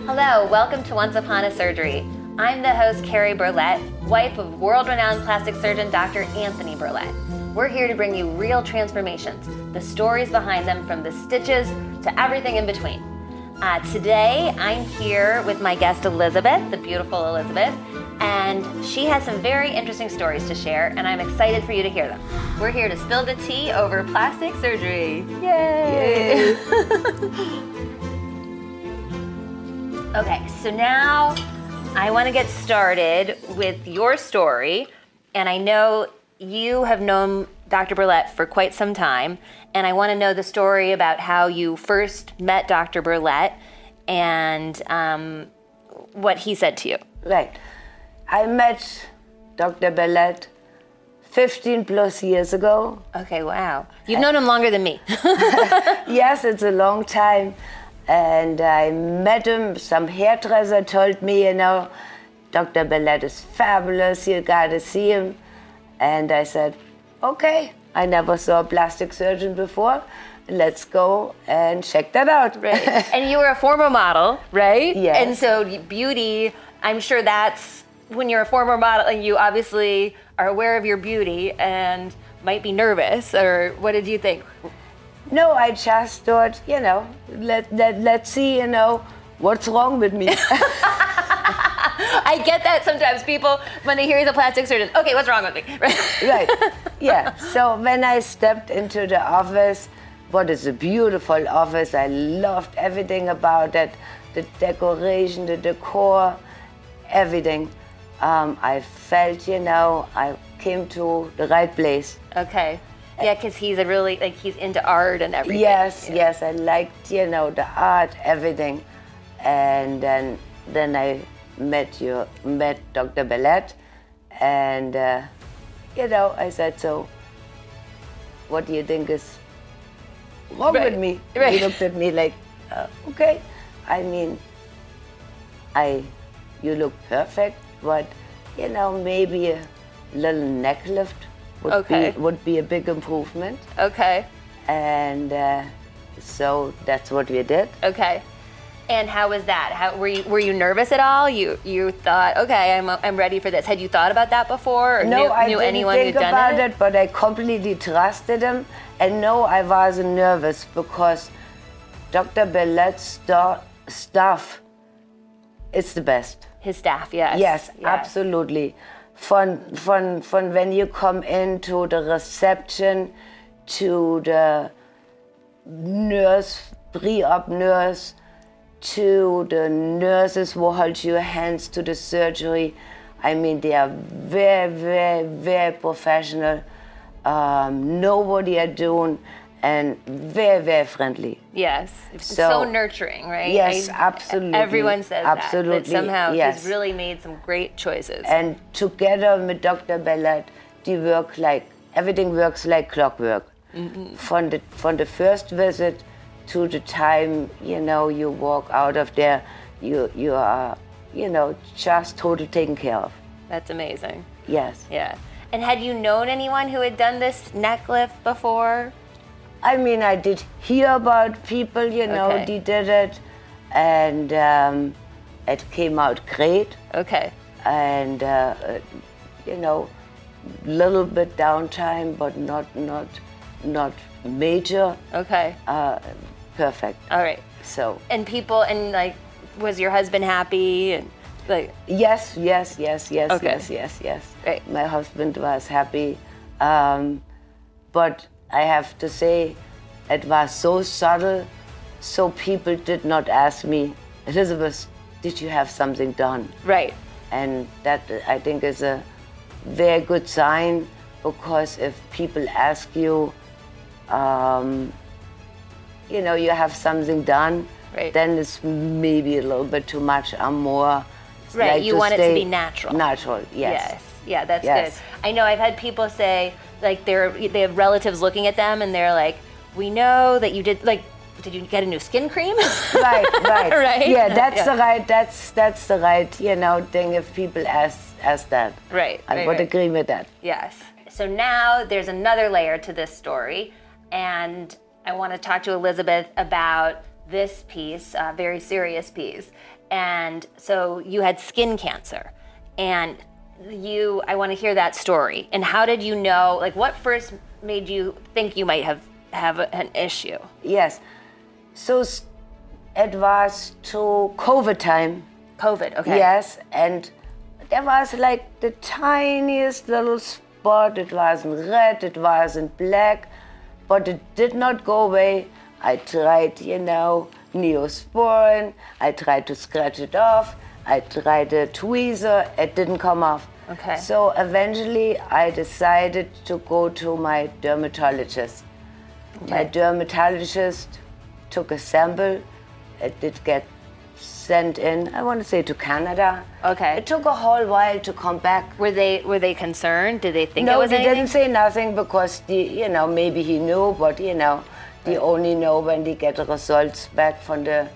Hello, welcome to Once Upon a Surgery. I'm the host, Carrie Berlet, wife of world-renowned plastic surgeon Dr. Anthony Berlet. We're here to bring you real transformations, the stories behind them from the stitches to everything in between. Today, I'm here with my guest, Elizabeth, the beautiful Elizabeth, and she has some very interesting stories to share, and I'm excited for you to hear them. We're here to spill the tea over plastic surgery. Yay! Okay, so now I want to get started with your story, and I know you have known Dr. Berlet for quite some time, and I want to know the story about how you first met Dr. Berlet and what he said to you. Right. I met Dr. Berlet 15 plus years ago. Okay, wow. You've known him longer than me. Yes, it's a long time. And I met him, some hairdresser told me, Dr. Berlet is fabulous, you gotta see him. And I said, okay, I never saw a plastic surgeon before. Let's go and check that out. Right. And you were a former model, right? Yes. And so beauty, I'm sure that's, when you're a former model, you obviously are aware of your beauty and might be nervous, or what did you think? No, I just thought, let's see, what's wrong with me. I get that sometimes people, when they hear he's a plastic surgeon, okay, what's wrong with me? Right, yeah. So when I stepped into the office, what is a beautiful office, I loved everything about it, the decoration, the decor, everything. I felt, I came to the right place. Okay. Yeah, because he's he's into art and everything. Yes, I liked, the art, everything. And then I met Dr. Berlet, and, I said, so what do you think is wrong with me? Right. He looked at me like, okay. I mean, you look perfect, but, maybe a little neck lift would be a big improvement. Okay. And so that's what we did. Okay. And how was that? How were you nervous at all? You thought, okay, I'm ready for this. Had you thought about that before, or No, I knew didn't anyone think who'd done about it? it, but I completely trusted him. And no, I wasn't nervous because Dr. Berlet's staff is the best. His staff, yes. Yes, absolutely. From when you come into the reception to the nurse, pre-op nurse, to the nurses who hold your hands to the surgery. I mean, they are very, very, very professional. Nobody are doing, and very, very friendly. Yes, so nurturing, right? Yes, absolutely. Everyone says absolutely, that somehow yes. he's really made some great choices. And together with Dr. Berlet, everything works like clockwork. Mm-hmm. From the first visit to the time, you walk out of there, you are, just totally taken care of. That's amazing. Yes. Yeah. And had you known anyone who had done this neck lift before? I mean, I did hear about people, Okay. they did it, and it came out great. Okay. And, little bit downtime, but not major. Okay. Perfect. All right. So. And people, was your husband happy? And Yes. Okay. Yes. Right. My husband was happy, but I have to say, it was so subtle, so people did not ask me, Elizabeth, did you have something done? Right. And that, I think, is a very good sign, because if people ask you, you have something done, right. then it's maybe a little bit too much or more. Right, like you want it to be natural. Natural, yes. Yeah, that's Yes. good. I know I've had people say, they have relatives looking at them and they're like, we know that you did you get a new skin cream? Right. Right? Yeah, that's the right, thing if people ask that. Right. I would agree with that. Yes. So now there's another layer to this story, and I want to talk to Elizabeth about this piece, very serious piece. and so you had skin cancer, and I want to hear that story. And how did you know, like what first made you think you might have an issue? Yes. So it was to COVID time. COVID, okay. Yes, and there was like the tiniest little spot. It wasn't red, it wasn't black, but it did not go away. I tried, Neosporin. I tried to scratch it off. I tried a tweezer. It didn't come off. Okay. So eventually I decided to go to my dermatologist. Okay. My dermatologist took a sample. It did get sent in, I want to say, to Canada. Okay. It took a whole while to come back. Were they concerned? Did they think it No, was they anything? didn't say nothing because maybe he knew, but they only know when they get the results back from the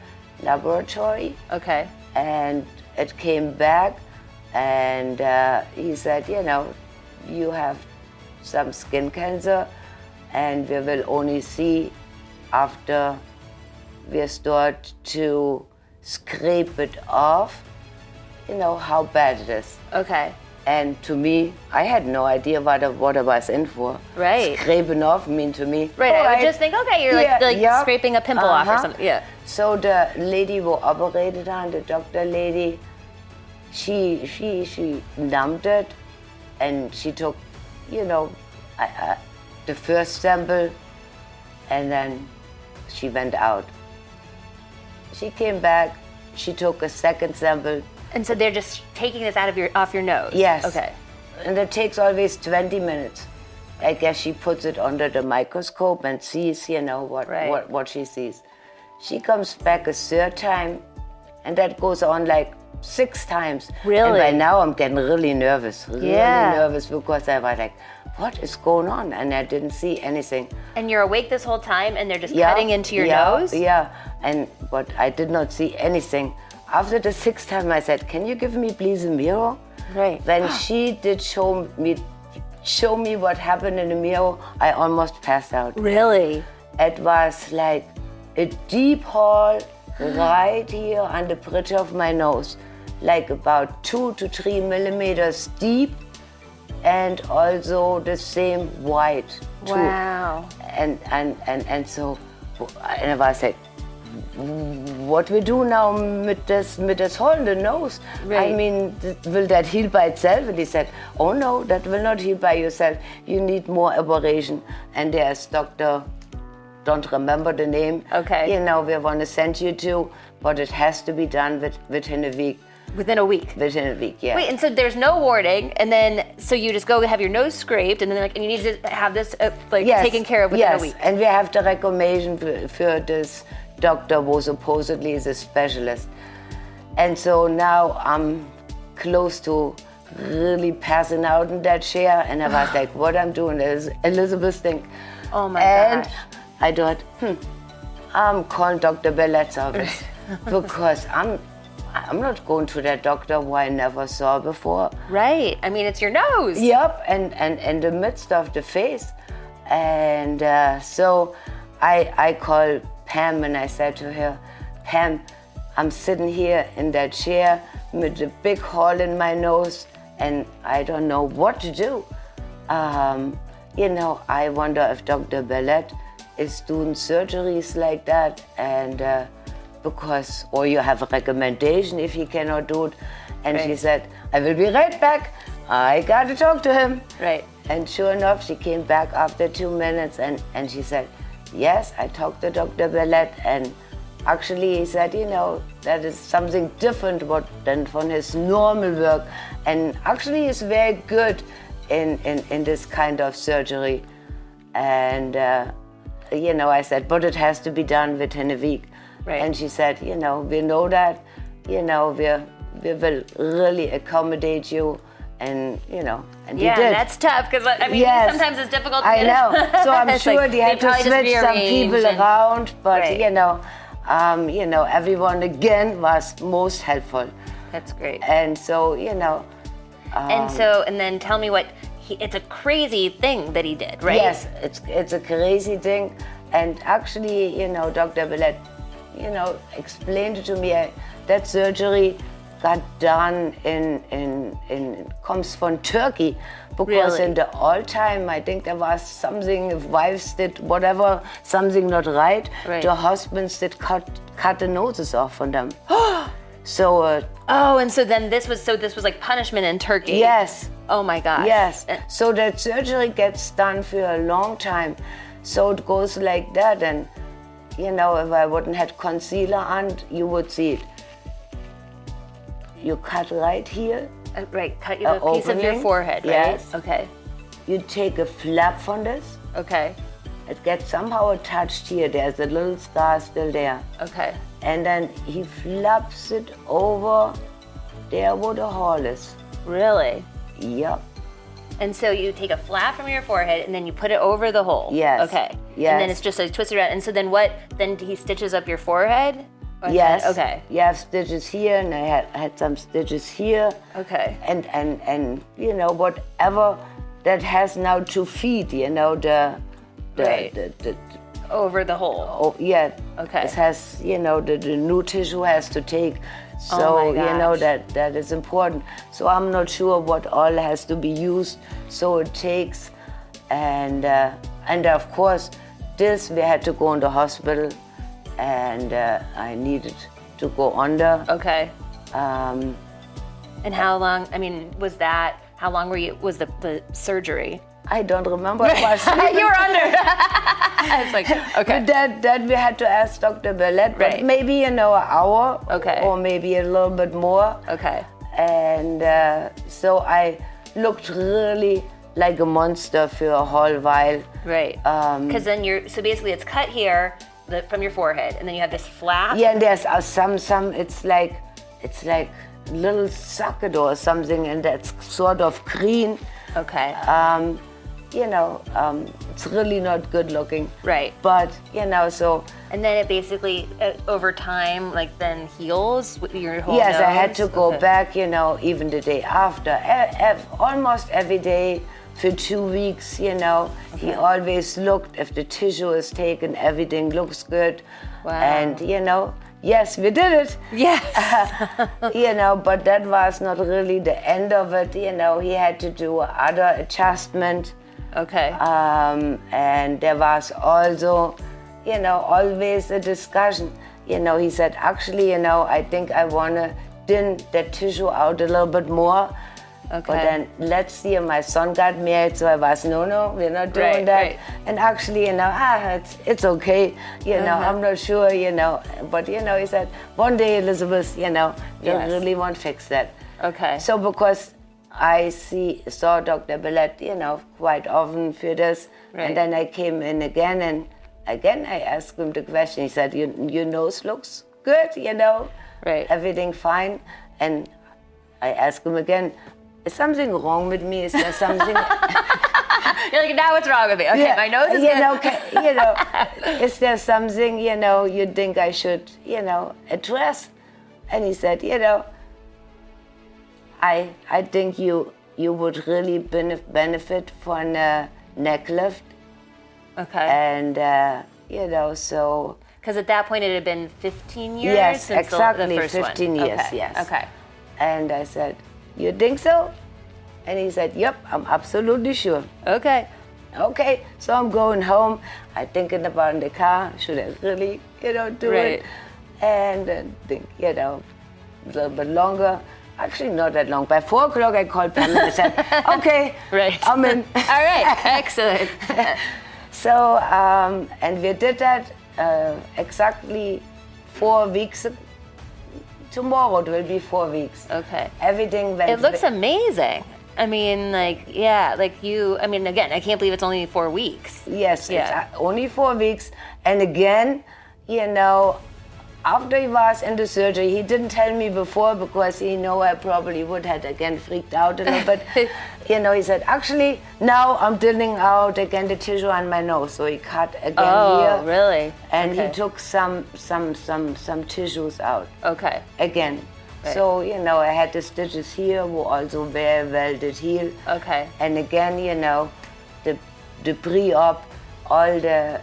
laboratory. Okay. And it came back, and he said, you have some skin cancer, and we will only see after we start to scrape it off, how bad it is. Okay. And to me, I had no idea what I was in for. Right. Scraping off mean to me. Right, I would just think, okay, you're like scraping a pimple off or something. Yeah. So the lady who operated on, the doctor lady, she numbed it, and she took, the first sample, and then she went out. She came back, she took a second sample. And so they're just taking this off your nose? Yes. Okay. And it takes always 20 minutes. I guess she puts it under the microscope and sees, what she sees. She comes back a third time, and that goes on like 6 times. Really? And by now I'm getting really nervous. Really Yeah. nervous, because I was like, what is going on? And I didn't see anything. And you're awake this whole time, and they're just cutting into your nose? Yeah, but I did not see anything. After the 6th time, I said, can you give me please a mirror? Right. When she did show me what happened in the mirror, I almost passed out. Really? It was like a deep hole right here on the bridge of my nose, like about 2 to 3 millimeters deep, and also the same wide too. Wow. And so, and I was like, what we do now with this hole in the nose? Right. I mean, will that heal by itself? And he said, oh no, that will not heal by yourself. You need more operation. And there's Dr. don't remember the name. Okay. We want to send you to, but it has to be done within a week. Within a week? Within a week, yeah. Wait, and so there's no warning, and then, so you just go have your nose scraped, and then and you need to have this taken care of within a week? Yes, and we have the recommendation for this doctor who supposedly is a specialist. And so now I'm close to really passing out in that chair, and I was like, what I'm doing is Elizabeth think. Oh my and gosh. I thought, I'm calling Dr. Berlet's office because I'm not going to that doctor who I never saw before. Right. I mean, it's your nose. Yep, and in the midst of the face. And so I called Pam, and I said to her, Pam, I'm sitting here in that chair with a big hole in my nose, and I don't know what to do. I wonder if Dr. Berlet is doing surgeries like that, and or you have a recommendation if he cannot do it. And Right. she said, I will be right back. I got to talk to him. Right. And sure enough, she came back after 2 minutes, and she said, yes, I talked to Dr. Berlet, and actually he said, that is something different than from his normal work. And actually he's very good in this kind of surgery. And, I said, but it has to be done within a week. Right. And she said, we know that, we will really accommodate you. And, and he Yeah, did. that's tough, because Yes. sometimes it's difficult to I get know. So I'm It's sure like, they had to probably just switch some people rearrange and- around, but Right. everyone again was most helpful. That's great. And so, And then tell me it's a crazy thing that he did, right? yes, it's a crazy thing. And actually, Dr. Berlet explained it to me. That surgery got done comes from Turkey, because Really? in the old time, I think there was something, if wives did whatever, something not right, Right. the husbands did cut the noses off from them. So, and so then this was like punishment in Turkey. yes. Oh my gosh. Yes, so that surgery gets done for a long time. So it goes like that, and if I wouldn't have concealer on, you would see it. You cut right here, Right, cut you a piece of your opening. forehead, right? Yes. Okay. you take a flap from this, Okay. it gets somehow attached here, there's a little scar still there. Okay. And then he flaps it over there where the hole is. Really? Yep. And so you take a flap from your forehead and then you put it over the hole. Yes. Okay. Yes. And then it's just like twisted around. And so then what? Then he stitches up your forehead? Or Yes. Okay. You have stitches here, and I had some stitches here. Okay. And whatever that has now to feed, the Right. Over the hole. oh yeah. Okay. It has, the new tissue has to take. So Oh my gosh. that is important. So I'm not sure what all has to be used. So it takes, and of course, this we had to go in the hospital, and I needed to go under. Okay. Um, And how long? I mean, how long was the surgery? I don't remember. It was You were under. I was like, okay. that we had to ask Dr. Berlet, but Right. maybe an hour, Okay. or maybe a little bit more. Okay. And so I looked really like a monster for a whole while. Right. Because then so basically it's cut here from your forehead, and then you have this flap. Yeah, and there's some. It's like little socket or something, and that's sort of green. Okay. It's really not good looking. Right. But so. And then it basically, over time, like then heals with your whole Yes, nose? I had to go Okay. back, even the day after, almost every day for 2 weeks, He always looked if the tissue is taken, everything looks good. Wow. And, yes, we did it. Yes. But that was not really the end of it. He had to do other adjustment. Okay. And there was also, always a discussion. He said, actually, I think I want to thin that tissue out a little bit more. Okay. But then let's see, my son got married, so I was, no, we're not doing Right, that. right. And actually, it's okay, I'm not sure, But, he said, one day, Elizabeth, you Yes. really won't fix that. Okay. So because I saw Dr. Berlet, quite often for this, Right. and then I came in again, and again I asked him the question. He said, your nose looks good, Right. everything fine. And I asked him again, is something wrong with me? Is there something? You're like, now what's wrong with me? Okay, Yeah, my nose is good. Is there something, you think I should, address? And he said, I think you would really benefit from a neck lift. Okay. And, so. Because at that point it had been 15 years Yes, since exactly, the first 15 one. years, Okay. yes. Okay. And I said, you think so? And he said, yep, I'm absolutely sure. Okay. Okay, so I'm going home. I'm thinking about in the car, should I really, do Right. it? And then think, a little bit longer. Actually, not that long. By 4 o'clock, I called Pamela and said, okay, Right. I'm in. All right. Excellent. So, and we did that exactly 4 weeks. Tomorrow it will be 4 weeks. Okay. Everything went. It looks amazing. I mean, again, I can't believe it's only 4 weeks. Yes, Yeah. it's only 4 weeks. And again, after he was in the surgery, he didn't tell me before because he knew I probably would have again freaked out a little bit. He said, actually, now I'm thinning out again the tissue on my nose. So he cut again here. Oh, really? And Okay. he took some tissues out Okay. again. Right. So, I had the stitches here were also very well did heal. Okay. And again, the pre-op, all the,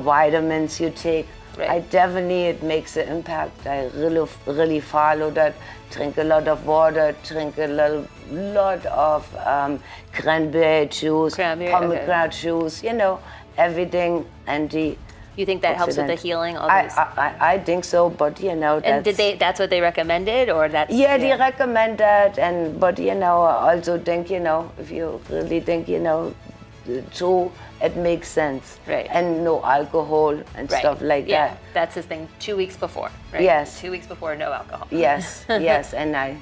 vitamins you take, Right. I definitely, it makes an impact. I really follow that. Drink a lot of water, drink a lot of cranberry juice, pomegranate juice, everything anti. You think that helps with the healing? All those? I think so, but And that's what they recommended, or that's? Yeah, they recommend that, but I also think, if you really think, true, it makes sense. Right. And no alcohol and stuff like that. That's his thing. 2 weeks before, right? Yes. 2 weeks before, no alcohol. Yes, yes, and I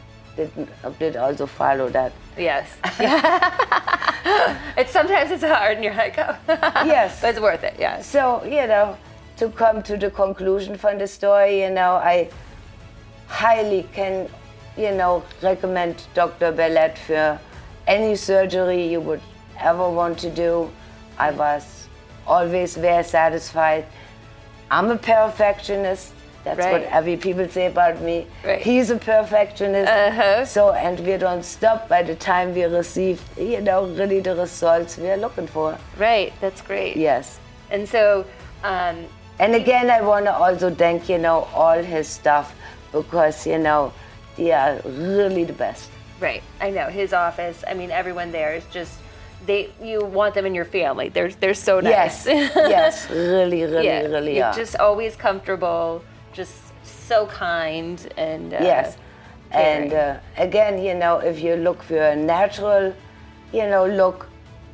did also follow that. Yes. Sometimes it's hard, and you're like, oh. Yes. But it's worth it, yes. So, to come to the conclusion from the story, I highly can, recommend Dr. Berlet for any surgery you would ever want to do. I was always very satisfied. I'm a perfectionist. That's what every people say about me. Right. He's a perfectionist. So, and we don't stop by the time we receive, really the results we are looking for. Right, that's great. Yes. And so, and again, I want to also thank, all his staff, because, they are really the best. Right, I know, his office, everyone there is just, you want them in your family. They're so nice. Yes, really, really you're are. just always comfortable, just so kind, and yes. And again, if you look for a natural, look,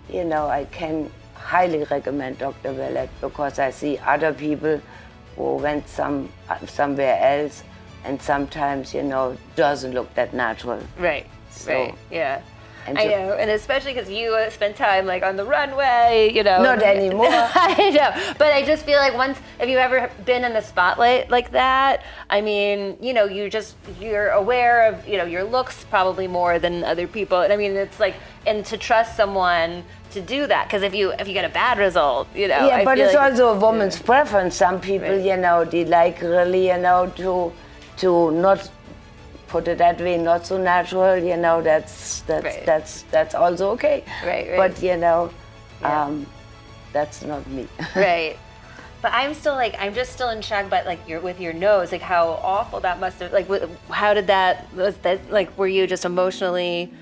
I can highly recommend Dr. Berlet, because I see other people who went somewhere else, and sometimes, doesn't look that natural. Right, right, yeah. And I know, and especially because you spend time like on the runway, Not anymore. I know, but I just feel like if you've ever been in the spotlight like that, you're aware of, your looks probably more than other people. And it's like, and to trust someone to do that, because if you get a bad result, Yeah, but it's also a woman's preference. Some people, they like really, to not put it that way, not so natural, that's also okay. Right. But that's not me. Right. But I'm just still in shock. But with your nose, how awful that must have. How did was that were you just emotionally?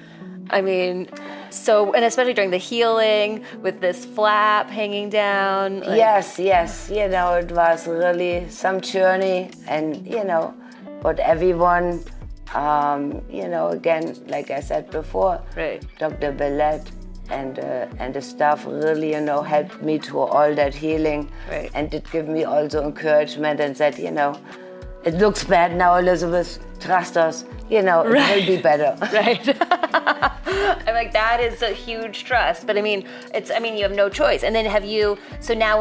So, and especially during the healing with this flap hanging down. Yes. It was really some journey, and but everyone. Again, like I said before, right. Dr. Berlet and the staff really, helped me through all that healing, right. And did give me also encouragement and said, it looks bad now, Elizabeth. Trust us, it will be better. Right. I'm like, that is a huge trust, but you have no choice. And then so now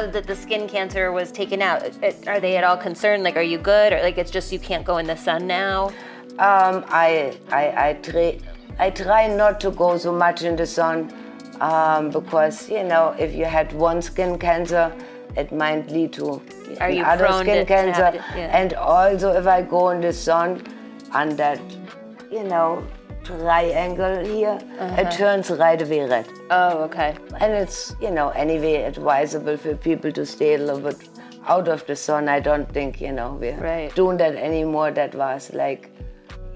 that the skin cancer was taken out, are they at all concerned? Are you good, or it's just you can't go in the sun now? I try not to go so much in the sun, because if you had one skin cancer, it might lead to other skin cancer. And also, if I go in the sun on that, triangle here, it turns right away red. Oh, okay. And it's, anyway advisable for people to stay a little bit out of the sun. I don't think, we're doing that anymore. That was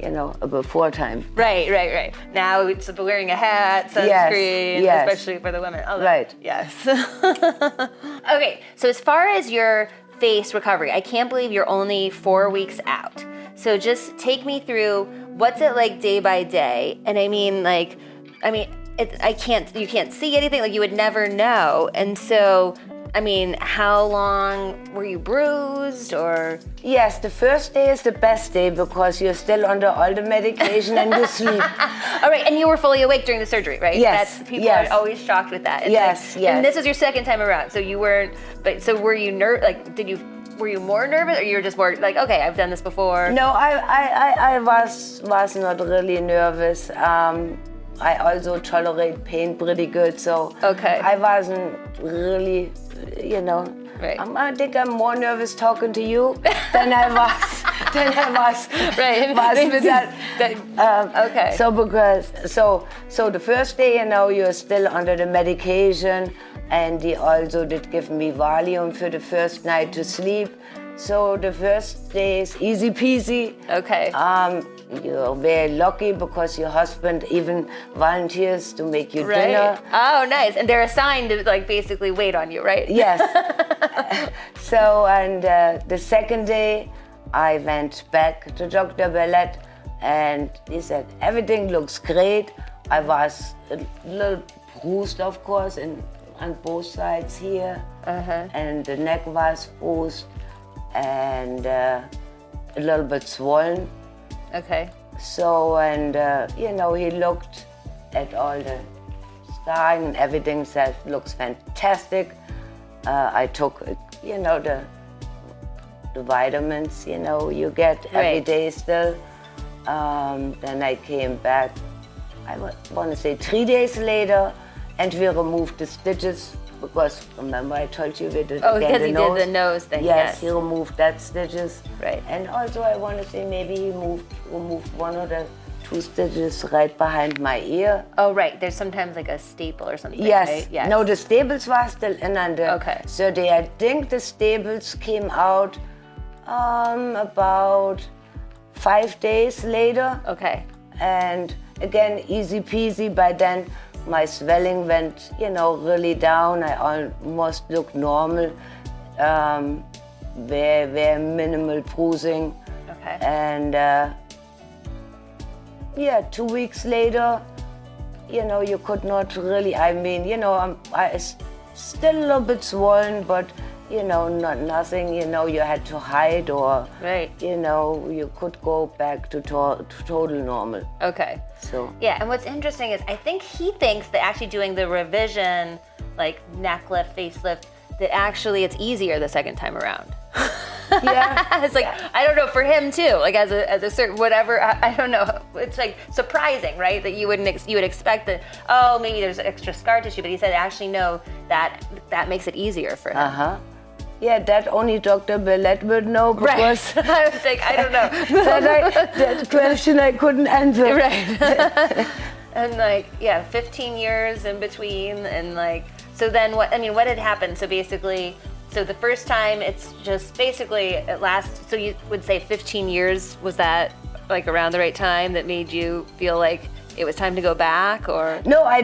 a before time. Right. Now it's wearing a hat, sunscreen, especially for the women. Oh, right. Yes. Okay, so as far as your face recovery, I can't believe you're only 4 weeks out. So just take me through, what's it like day by day? And you can't see anything, you would never know. And so, how long were you bruised, or? Yes, the first day is the best day, because you're still under all the medication and you sleep. All right, and you were fully awake during the surgery, right? Yes. People are always shocked with that. And yes. And this was your second time around, so you weren't. But so were you Were you more nervous, or you were just more okay, I've done this before? No, I was not really nervous. I also tolerate pain pretty good, so I wasn't really, Right. I think I'm more nervous talking to you than I was. Right. So the first day, you're still under the medication, and he also did give me Valium for the first night to sleep. So the first day is easy peasy. Okay. You're very lucky because your husband even volunteers to make you dinner. Oh, nice. And they're assigned to like basically wait on you, right? Yes. So, and the second day, I went back to Dr. Berlet, and he said, everything looks great. I was a little bruised, of course, on both sides here. And the neck was bruised and a little bit swollen. Okay. So, and he looked at all the scarring and everything, said, looks fantastic. I took, the vitamins, you get every day still. Then I came back, I want to say 3 days later, and we removed the stitches because remember I told you we did because he did the nose thing. Yes, he removed that stitches. Right. And also I want to say maybe he removed one of the 2 stitches right behind my ear. Oh, right. There's sometimes like a staple or something. Yes. Right? Yes. No, the staples were still in under. Okay. So I think the staples came out about 5 days later. Okay. And again, easy peasy. By then, my swelling went, really down. I almost looked normal. Very minimal bruising. Okay. And 2 weeks later, you could not really. I mean, I still a little bit swollen, but not nothing. You had to hide or. Right. You could go back to total normal. Okay. So. Yeah, and what's interesting is I think he thinks that actually doing the revision, like neck lift, facelift, that actually it's easier the second time around. Yeah. It's like, I don't know, for him too, like as a certain whatever, I don't know. It's like surprising, right? That you would expect that, oh, maybe there's extra scar tissue, but he said actually no, that makes it easier for him. Yeah, that only Dr. Berlet would know because I was like, I don't know. that question I couldn't answer. Right. And 15 years in between, and so then what had happened? So basically, so the first time it's just basically it lasts, so you would say 15 years, was that around the right time that made you feel like it was time to go back, or? No, I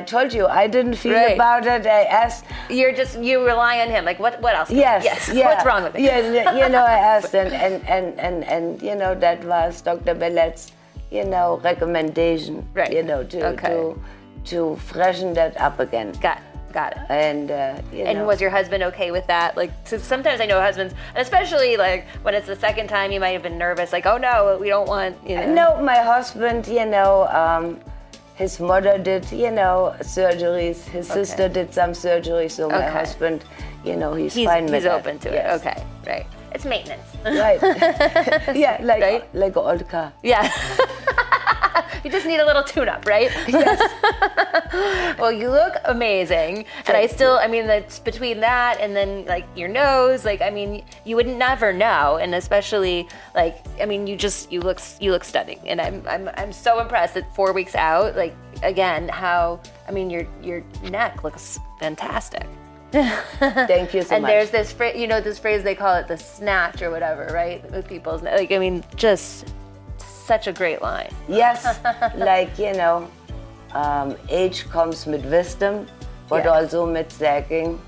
told you, I didn't feel about it. I asked. You rely on him, what else? Yes. Yeah. What's wrong with it? Yeah, I asked and that was Dr. Berlet's, recommendation, to freshen that up again. Got it. And And was your husband okay with that? So sometimes I know husbands, especially when it's the second time, you might have been nervous, oh no, we don't want, No, my husband, his mother did, surgeries. His sister did some surgery, so my husband, he's fine with he's that. open to it. Okay, right. It's maintenance. Right. Yeah, like an old car. Yeah. You just need a little tune-up, right? Yes. Well, you look amazing, and that's between that and then your nose. You would never know, and especially you look stunning, and I'm so impressed that 4 weeks out, again, how your neck looks fantastic. Thank you so much. And there's this phrase they call it the snatch or whatever, right? With people's just such a great line. Yes, age comes with wisdom, but also with sagging.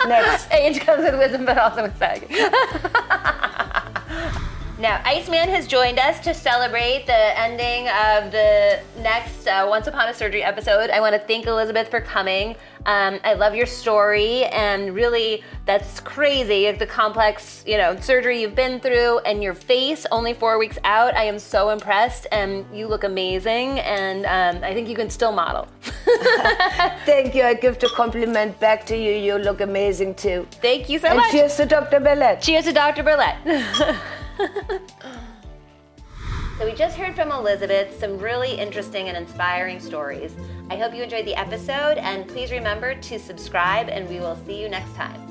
Next. Age comes with wisdom, but also with sagging. Now, Iceman has joined us to celebrate the ending of the next Once Upon a Surgery episode. I want to thank Elizabeth for coming. I love your story, and really, that's crazy. The complex, surgery you've been through, and your face only 4 weeks out. I am so impressed, and you look amazing, and I think you can still model. Thank you. I give the compliment back to you. You look amazing too. Thank you so much. And cheers to Dr. Berlet. Cheers to Dr. Berlet. So we just heard from Elizabeth some really interesting and inspiring stories. I hope you enjoyed the episode, and please remember to subscribe, and we will see you next time.